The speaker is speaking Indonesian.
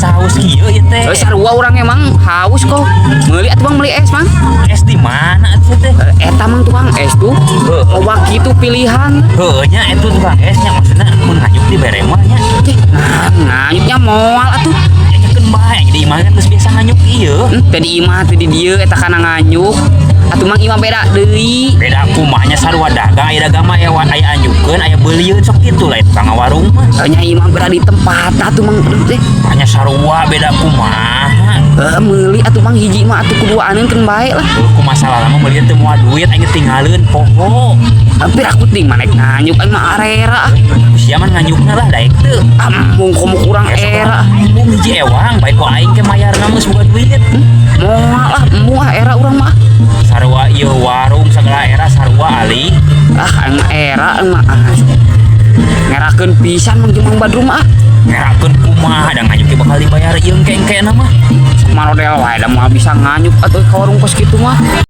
asa haus kieu ieu teh. Sarua urang emang haus kok. Meuli atuh Mang meuli es Mang. Es di mana atuh teh? Eta Mang tukang es tuh. Loba kitu pilihan. Heuh nya itu tukang esnya maksudna mun nganyuk di bere mah nya. Nah, nganyuknya moal atuh. Nyanyekeun bae di imah kan geus biasa nganyuk ieu. Tadi imah tadi dieu eta kana nganyuk. Atuh Mang imah beda deui. Beda kumahnya sarua dagang aya dagang mah aya anyukeun aya beulieun sok kitu lah tukang warung mah. Nya imah beda di tempat atuh Mang teh. Hanya sarua beda kumaha. Meuli atuh Mang hiji mah atuh kuduaaneun keun bae lah. Ku masalah mah meuli teu moal duit aing tinggalin poho. Hampir aku ting manek nganyuk aing mah arera. Sia mah nganyukna lah daek teu. Mung komo kurang era. Mung hiji ewang bae ku aing ke mayarna geus boga duit. Moal lah mung era urang mah. Sarua ieu warung sagala era sarua ali. Aing mah era mah ngerakeun pisan Mang jeung Mang Badrun mah. Ngerakeun kumaha da nganyuk ge bakal dibayar ieu engke-engkena mah. Marodel wae da moal bisa nganyuk atuh ka warung kos kitu mah.